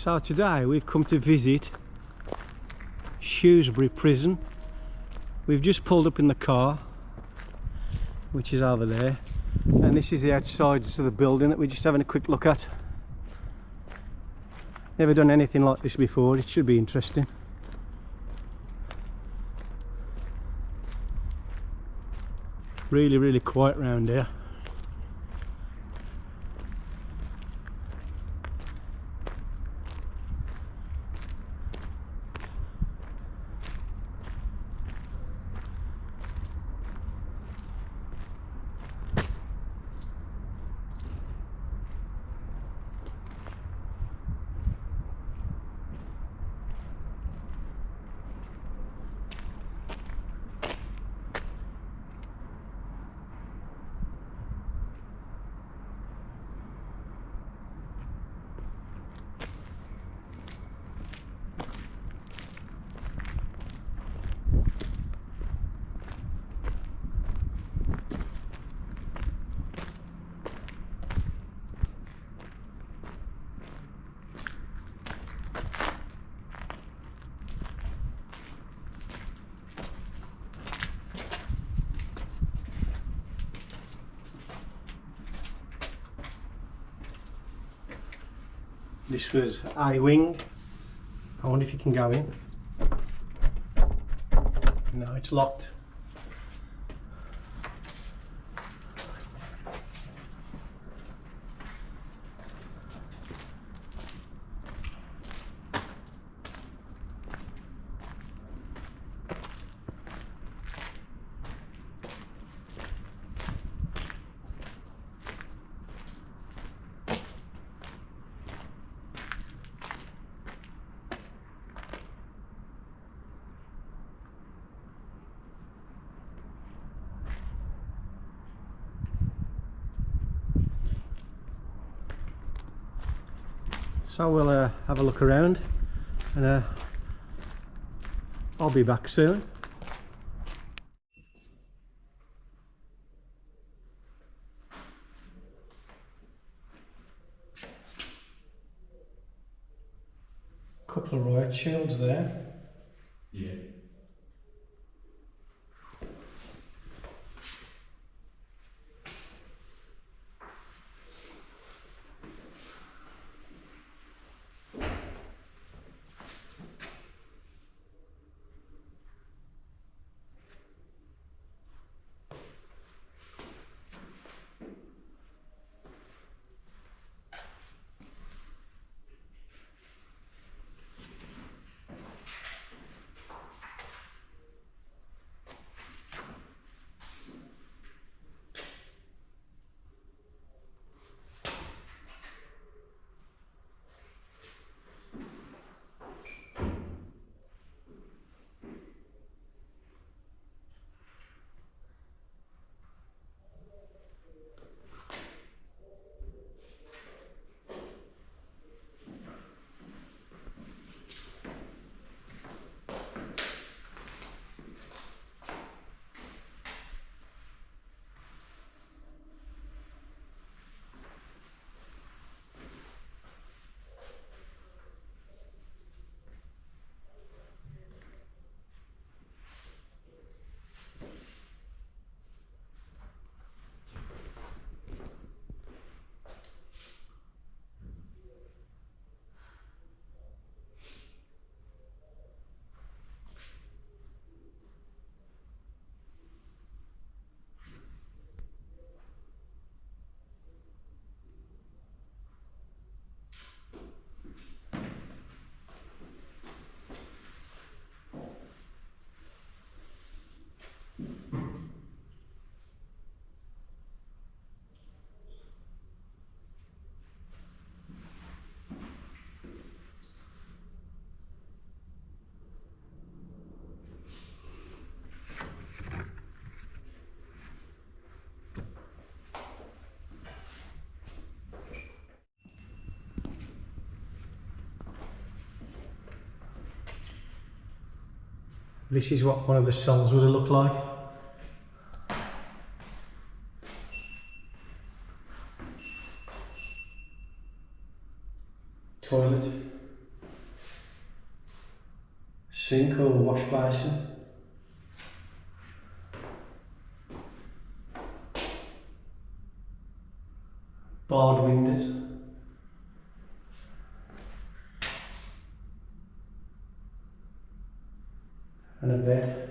So today we've come to visit Shrewsbury Prison. We've just pulled up in the car, which is over there, and this is the outsides of the building that we're just having a quick look at. Never done anything like this before, it should be interesting. Really quiet round here. This was a wing. I wonder if you can go in. No, it's locked. So we'll have a look around, and I'll be back soon. Couple of riot shields there. Yeah. This is what one of the cells would have looked like. Toilet. sink or wash basin. Barred windows. And a bed.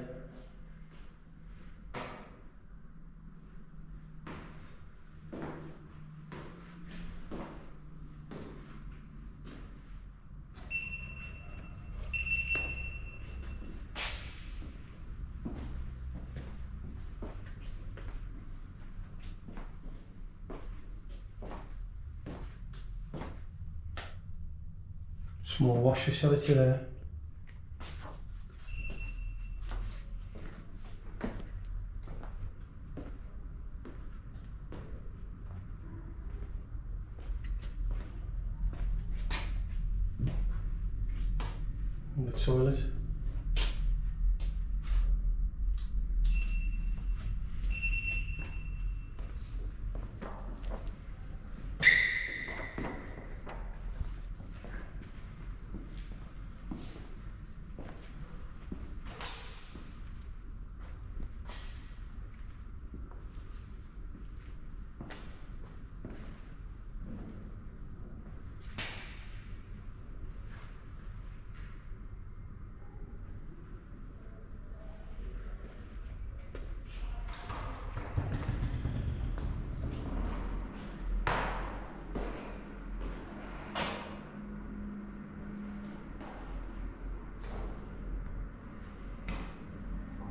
Small wash facility there. And the toilet.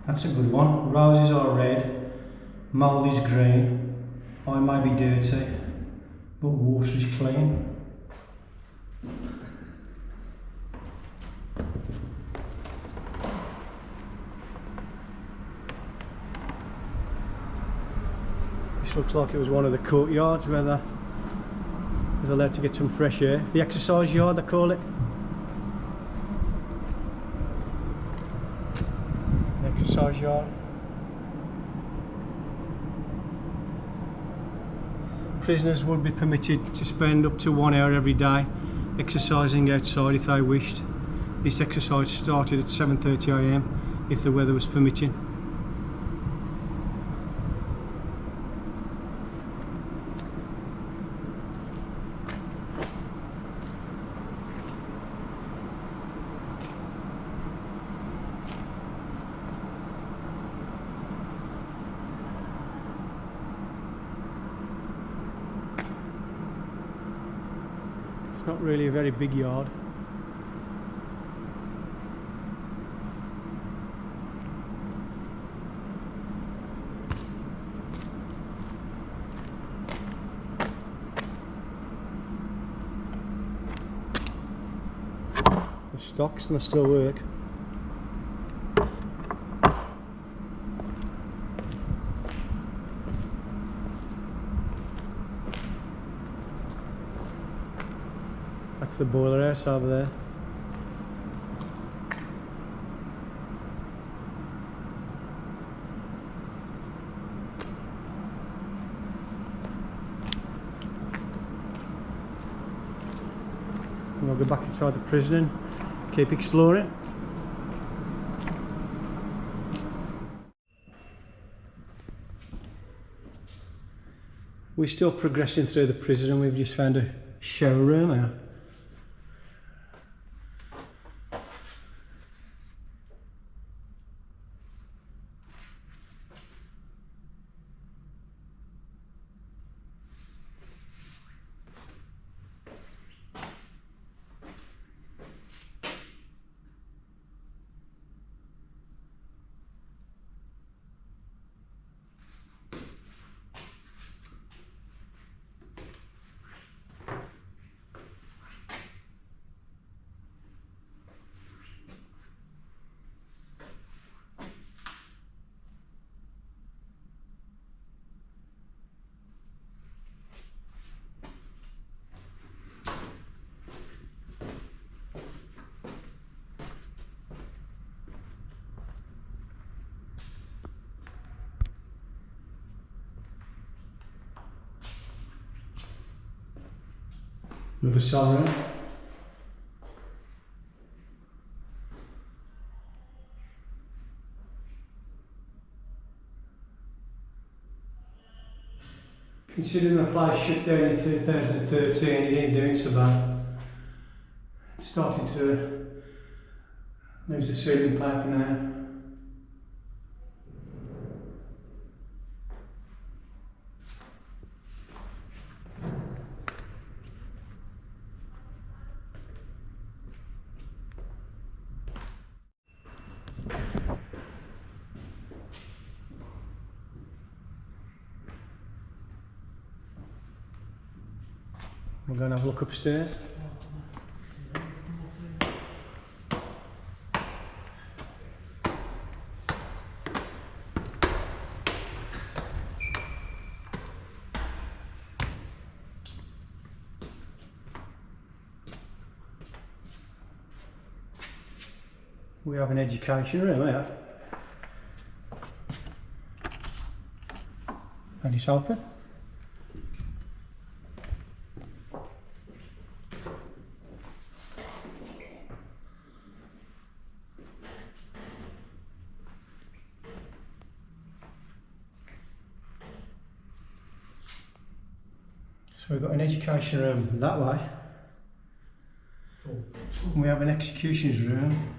That's a good one. Roses are red, mould is green. I may be dirty, but water is clean. This looks like it was one of the courtyards where they was allowed to get some fresh air. The exercise yard, they call it. Exercise yard. Prisoners would be permitted to spend up to 1 hour every day exercising outside if they wished. This exercise started at 7:30 AM if the weather was permitting. Not really a very big yard. The stocks and they still work. That's the boiler house over there. And we'll go back inside the prison and keep exploring. We're still progressing through the prison and we've just found a shower room here. Another cell room. Considering the place shut down in 2013, it ain't doing so bad. It's starting to lose the ceiling paper now. We're going to have a look upstairs. We have an education room here. And it's open. So we've got an education room that way. And we have an executions room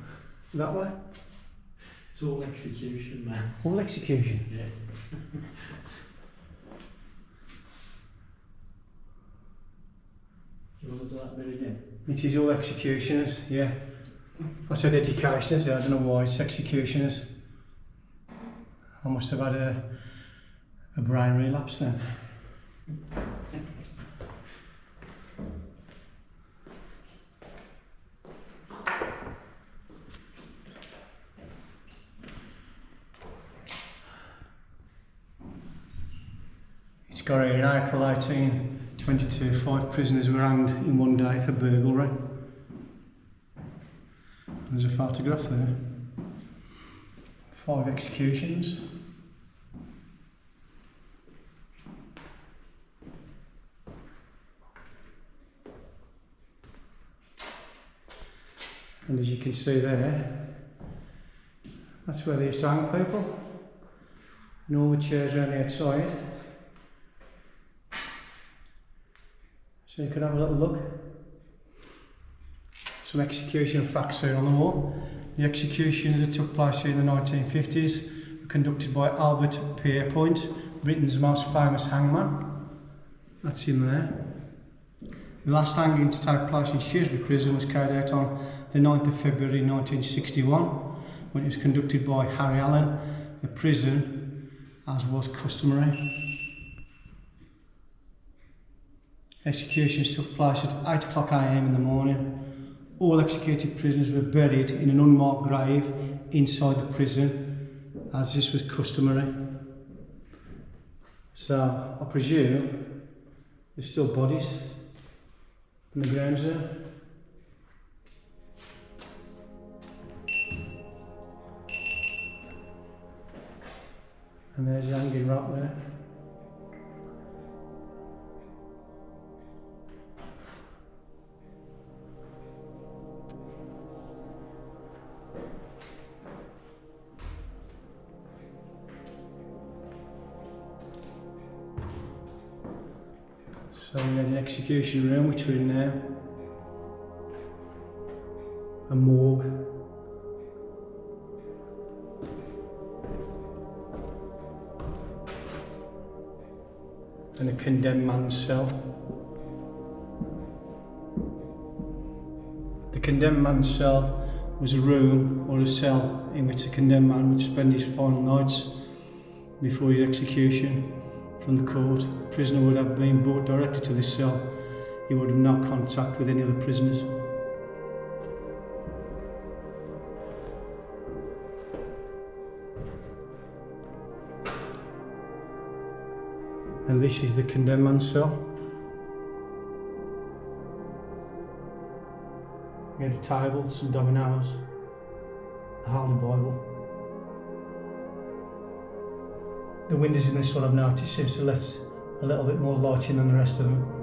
that way. It's all execution, man. All execution? Yeah. Do you want to do that bit again? It is all executioners, yeah. I said educationers, I don't know why it's executioners. I must have had a brain relapse then. It's got here in April 1822, 5 prisoners were hanged in one day for burglary. There's a photograph there. 5 executions. And as you can see there, that's where they used to hang people. And all the chairs around the outside. So you can have a little look. Some execution facts here on the wall. The executions that took place in the 1950s were conducted by Albert Pierrepoint, Britain's most famous hangman. That's him there. The last hanging to take place in Shrewsbury Prison was carried out on the 9th of February 1961, when it was conducted by Harry Allen, the prison, as was customary. Executions took place at 8 o'clock AM in the morning. All executed prisoners were buried in an unmarked grave inside the prison, as this was customary. So, I presume there's still bodies in the grounds there. And there's the hanging rope there. So we had an execution room, which we're in now. A morgue. And a condemned man's cell. The condemned man's cell was a room or a cell in which the condemned man would spend his final nights before his execution. From the court, the prisoner would have been brought directly to this cell. He would have no contact with any other prisoners. And this is the condemned man's cell. We had a table, some dominoes, the Holy Bible. The windows in this one, I've noticed, seems to let a little bit more light in than the rest of them.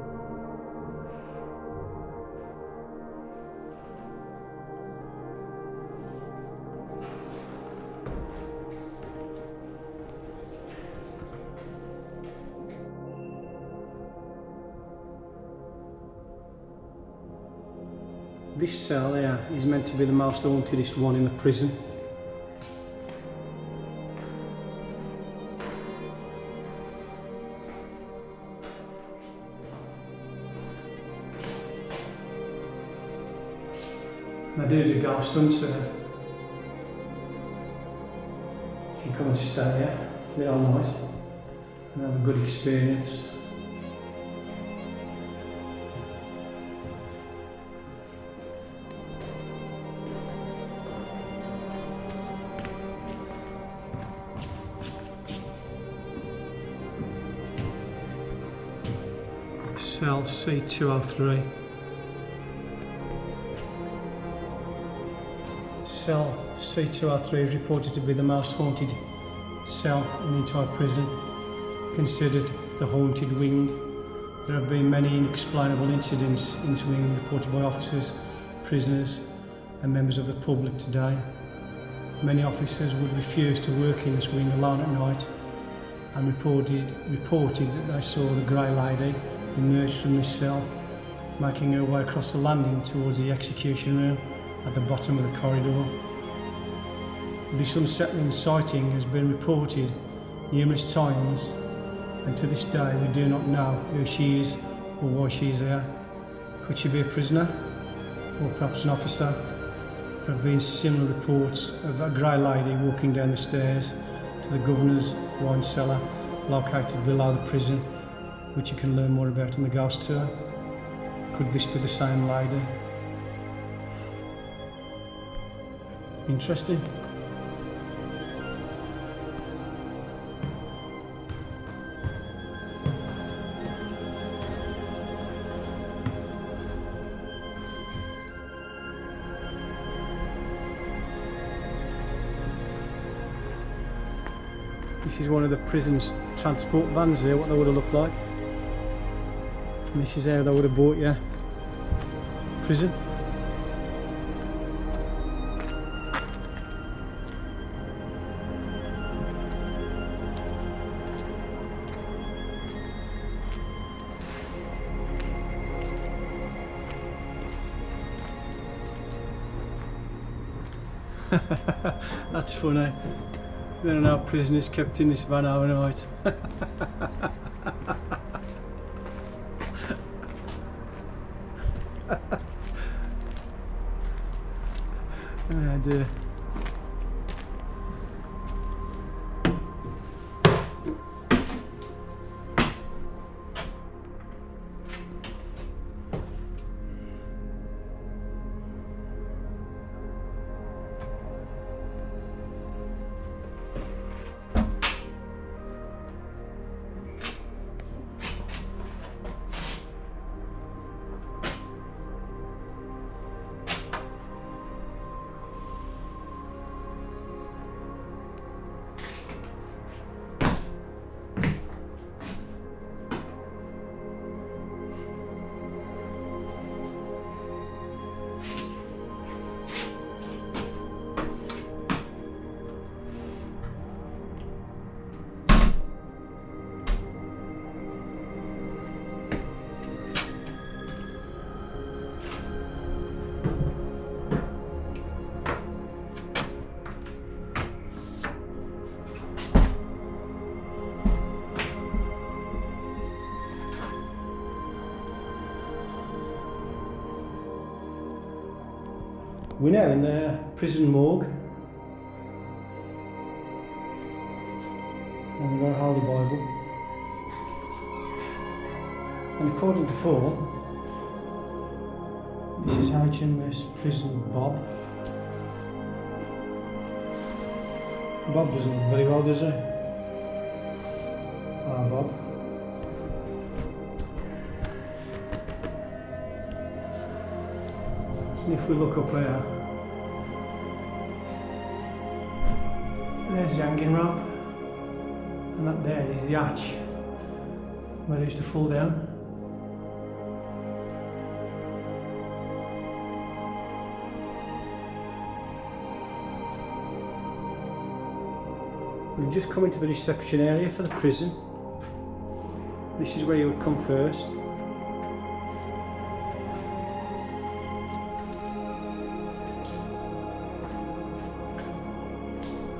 This cell here is meant to be the most hauntedest one in the prison. They do ghost hunts here. You can come and stay here for the whole night and have a good experience. Cell C203. Cell C203 is reported to be the most haunted cell in the entire prison, considered the haunted wing. There have been many inexplainable incidents in this wing reported by officers, prisoners and members of the public today. Many officers would refuse to work in this wing alone at night and reported that they saw the Grey Lady emerge from this cell, making her way across the landing towards the execution room at the bottom of the corridor. This unsettling sighting has been reported numerous times, and to this day we do not know who she is or why she is there. Could she be a prisoner or perhaps an officer? There have been similar reports of a Grey Lady walking down the stairs to the governor's wine cellar located below the prison, which you can learn more about in the ghost tour. Could this be the same lady? Interesting. This is one of the prison's transport vans here, what they would have looked like. And this is how they would have bought you prison. That's funny. There are now prisoners kept in this van overnight. Oh dear. We're now in the prison morgue, and we've got a Holy Bible, and according to form, this is HMS Prison Bob. Bob doesn't look very well, does he? Ah, Bob. And if we look up here, there's the hanging rope, and that there is the hatch where they used to fall down. We've just come into the reception area for the prison. This is where you would come first.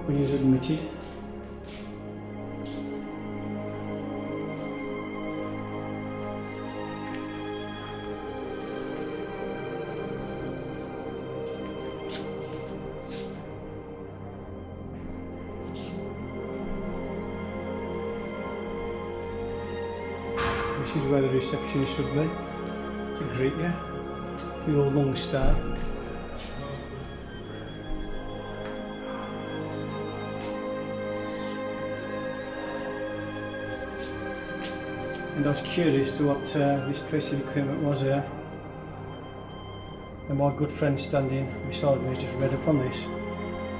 when he's admitted. This is where the receptionist would be to greet you for your long stay. And I was curious to what this piece of equipment was here. And my good friend standing beside me has just read up on this.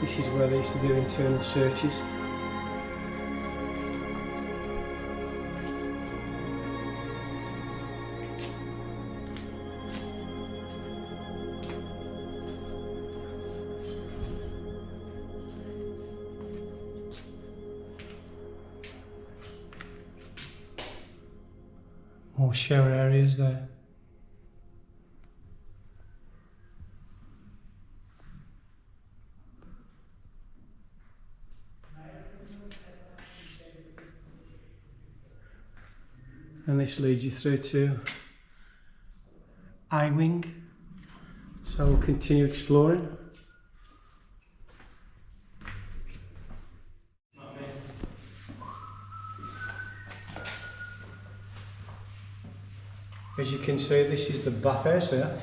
This is where they used to do internal searches. More shower areas there. And this leads you through to I wing. So we'll continue exploring. As you can see, this is the bathhouse here.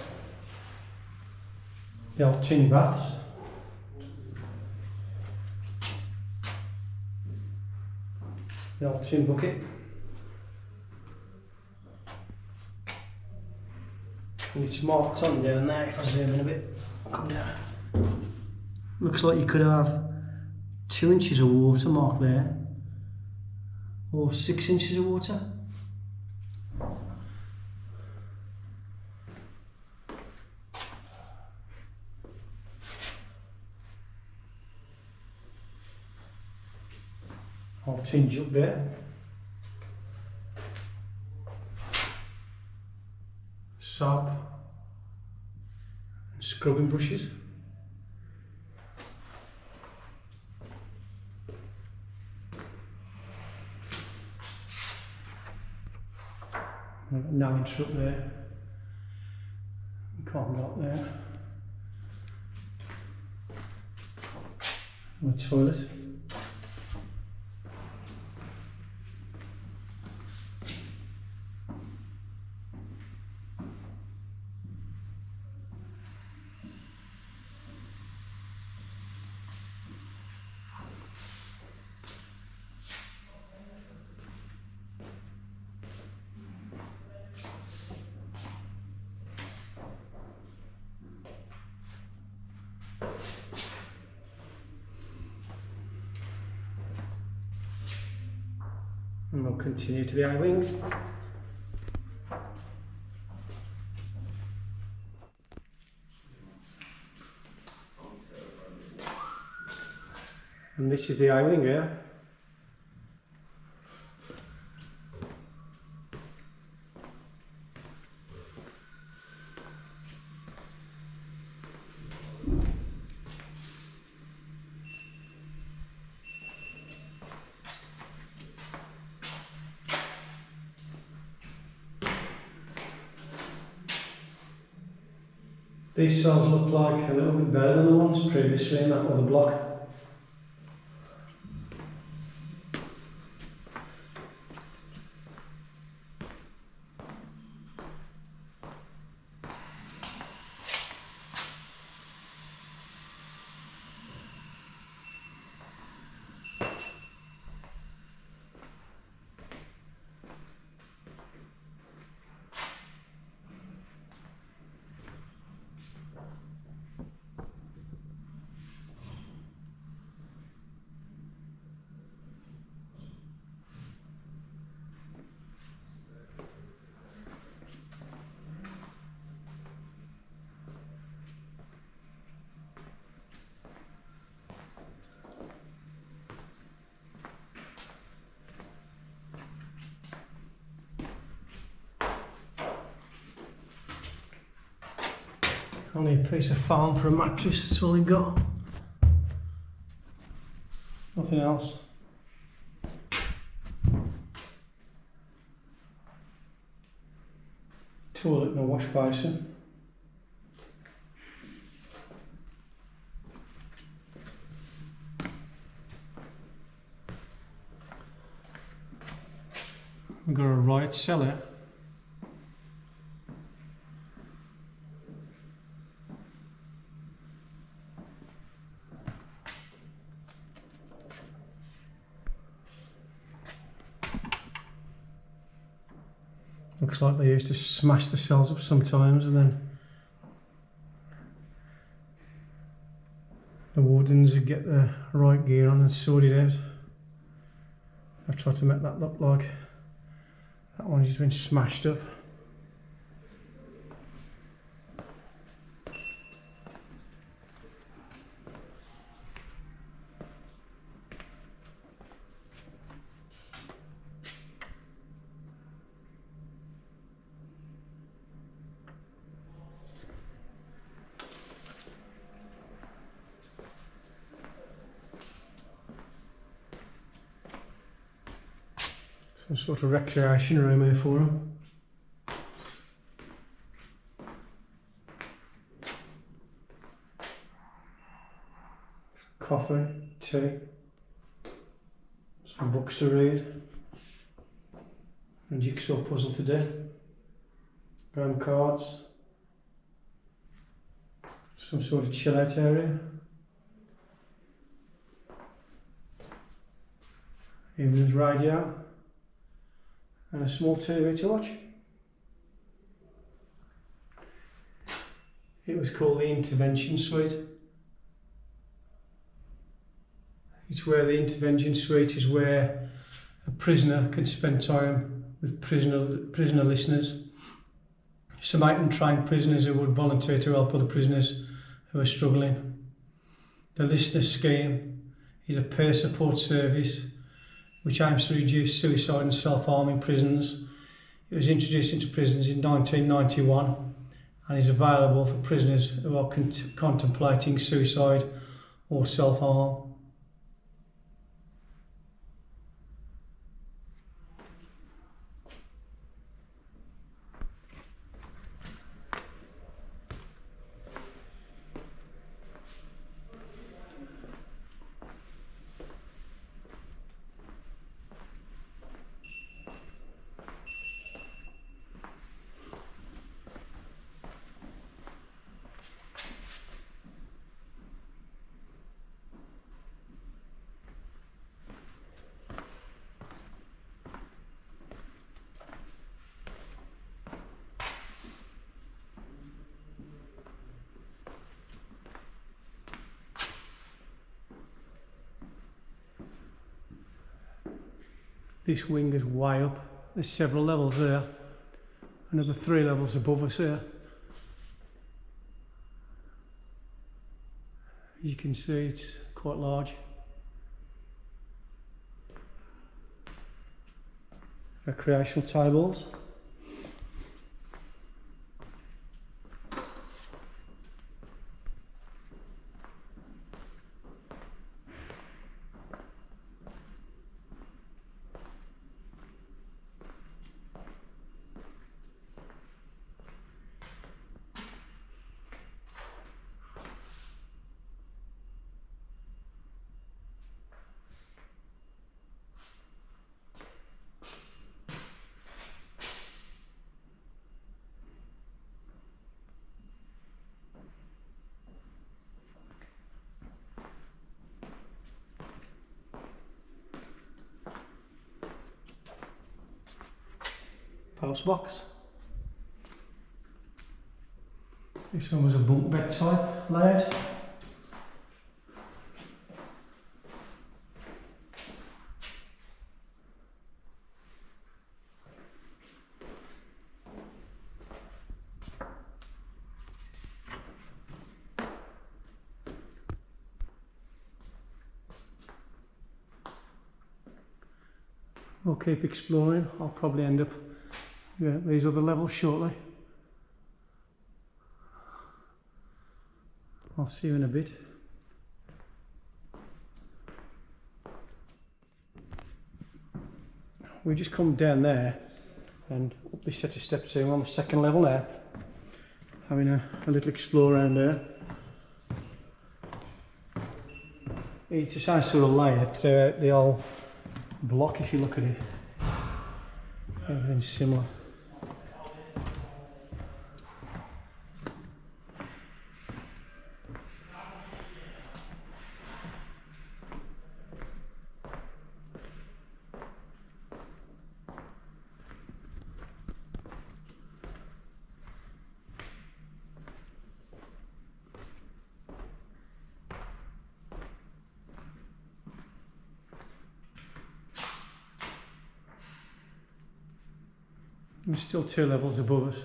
The old tin baths. The old tin bucket. And it's marked on down there. If I zoom in a bit, come down. Looks like you could have 2 inches of water marked there, or 6 inches of water. I'll tinge up there. Soap and scrubbing brushes. I've got 9 inch up there. Can't go up there. And the toilet. And we'll continue to the eye wing. And this is the eye wing here. These cells look like a little bit better than the ones previously in that other block. Only a piece of foam for a mattress, that's all he got. Nothing else. Toilet and a wash basin. We've got a right cellar. Looks like they used to smash the cells up sometimes, and then the wardens would get the right gear on and sort it out. I've tried to make that look like that one's just been smashed up. Some sort of recreation room here for them. Coffee, tea, some books to read, a jigsaw puzzle to do, game cards, some sort of chill out area, evening's radio, and a small TV to watch. It was called the Intervention Suite. It's where the Intervention Suite is where a prisoner can spend time with prisoner listeners. Some trained prisoners who would volunteer to help other prisoners who are struggling. The Listener Scheme is a peer support service which aims to reduce suicide and self-harm in prisons. It was introduced into prisons in 1991 and is available for prisoners who are contemplating suicide or self-harm. This wing is way up. There's several levels there. Another 3 levels above us here. You can see it's quite large. Recreational tables. Post box. This one was a bunk bed type layout. We'll keep exploring. I'll probably end up these other levels shortly. I'll see you in a bit. we just come down there and up this set of steps here. We're on the second level now, having a little explore around there. It's the same sort of layout throughout the whole block if you look at it. Everything's similar. There's still 2 levels above us.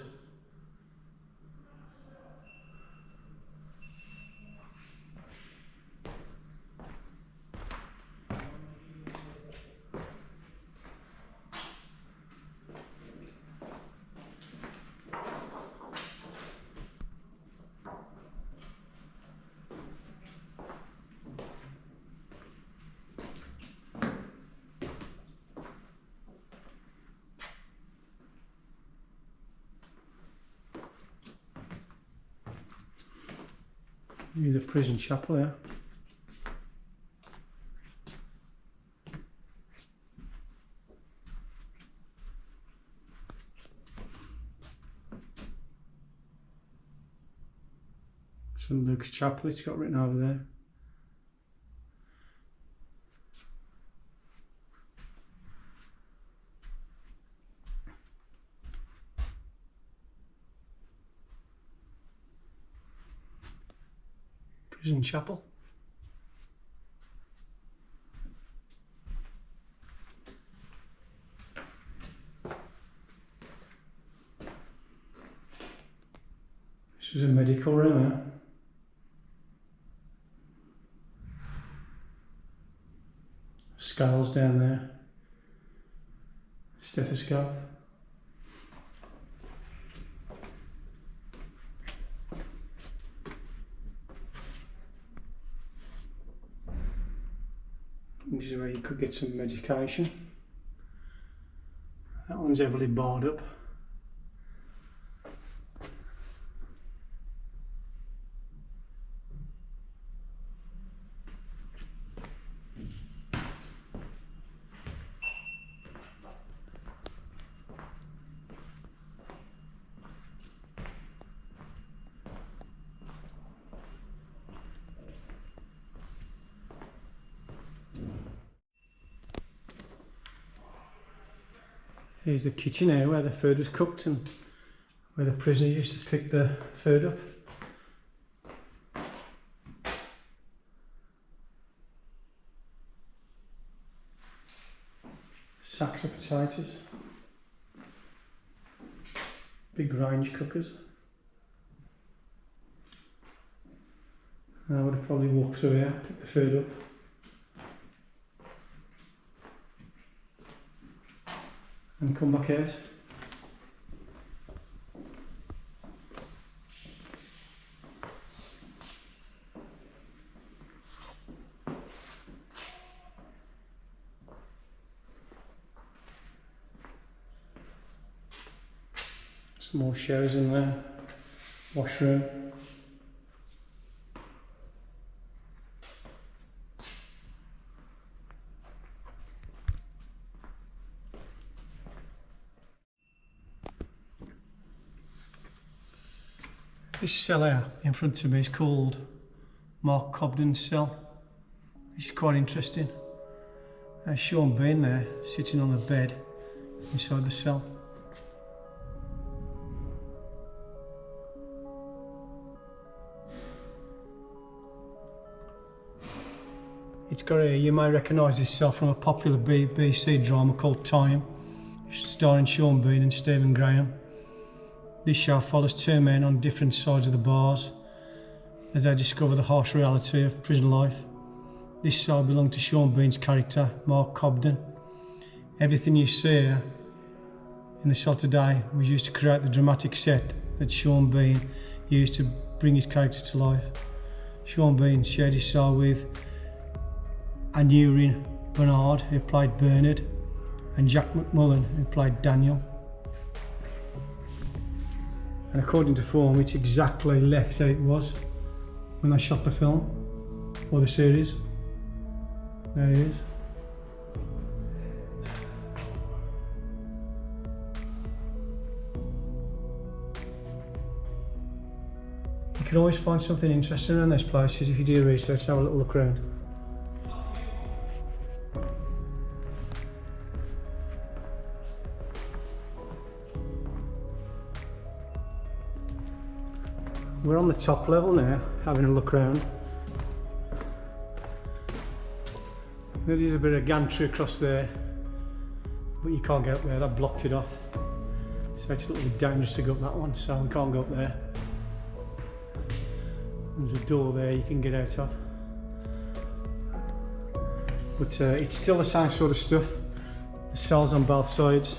Here's a prison chapel there. St Luke's Chapel, it's got written over there. Prison chapel. This is a medical room here. Scales down there. Stethoscope. This is where you could get some medication. That one's heavily barred up. Here's the kitchen here where the food was cooked and where the prisoners used to pick the food up. Sacks of potatoes. Big range cookers. And I would have probably walked through here, picked the food up. And come back out. Some more showers in there, washroom. This cell here in front of me is called Mark Cobden's cell. This is quite interesting. There's Sean Bean there, sitting on a bed inside the cell. It's got here, you may recognise this cell from a popular BBC drama called Time, starring Sean Bean and Stephen Graham. This show follows 2 men on different sides of the bars as they discover the harsh reality of prison life. This cell belonged to Sean Bean's character, Mark Cobden. Everything you see here in the cell today was used to create the dramatic set that Sean Bean used to bring his character to life. Sean Bean shared his cell with Anurin Bernard, who played Bernard, and Jack McMullen, who played Daniel. And according to form, it's exactly left how it was when they shot the film, or the series. There he is. You can always find something interesting around those places if you do your research and have a little look around. We're on the top level now, having a look around. There is a bit of gantry across there, but you can't get up there, that blocked it off. So it's a little bit dangerous to go up that one, so we can't go up there. There's a door there you can get out of. But it's still the same sort of stuff. The cells on both sides.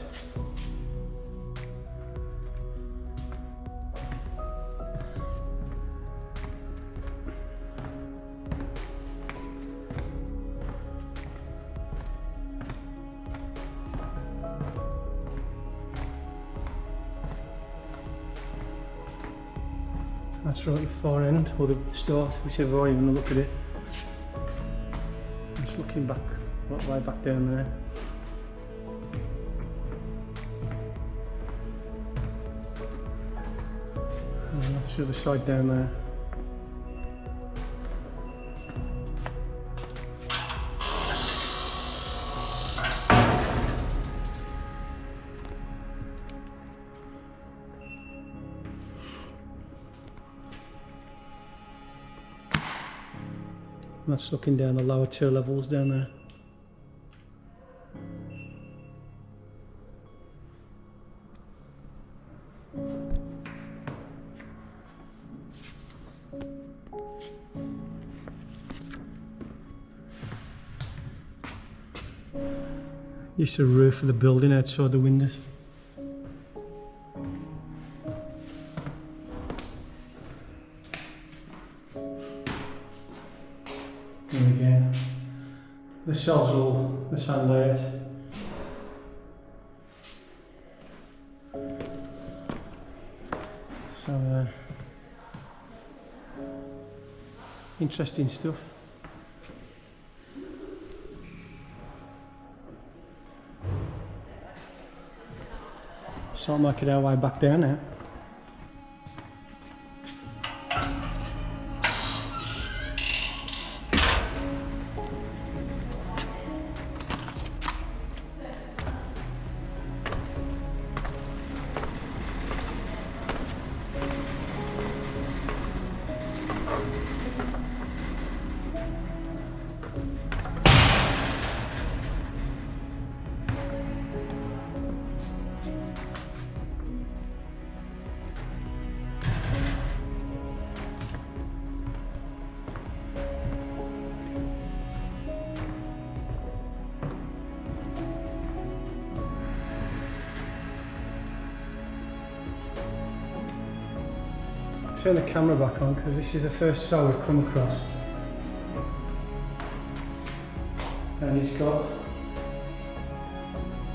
That's right at the far end, or the start, whichever way you want to look at it. Just looking back, right way back down there. And that's the other side down there. That's looking down the lower 2 levels down there. This is the roof of the building outside the windows. And again, the cells are all the same layout. So, interesting stuff. So I'll make it our way back down now. Turn the camera back on because this is the first cell we've come across, and it's got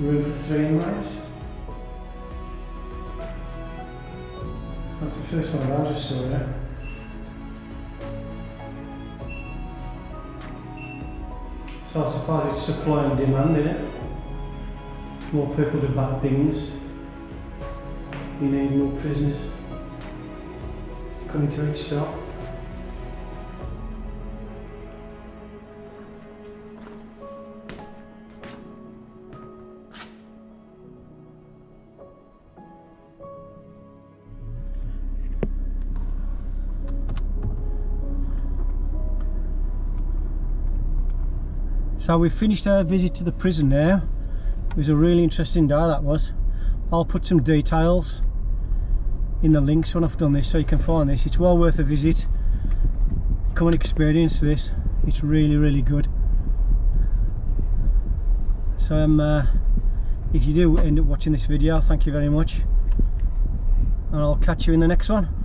room for 3 inmates. That's the first one I just saw there. So I suppose it's supply and demand, isn't it? More people do bad things, you need more prisoners coming to each cell. So we've finished our visit to the prison now. It was a really interesting day, that was. I'll put some details in the links when I've done this so you can find this. It's well worth a visit. Come and experience this. It's really, really good. So if you do end up watching this video, thank you very much, and I'll catch you in the next one.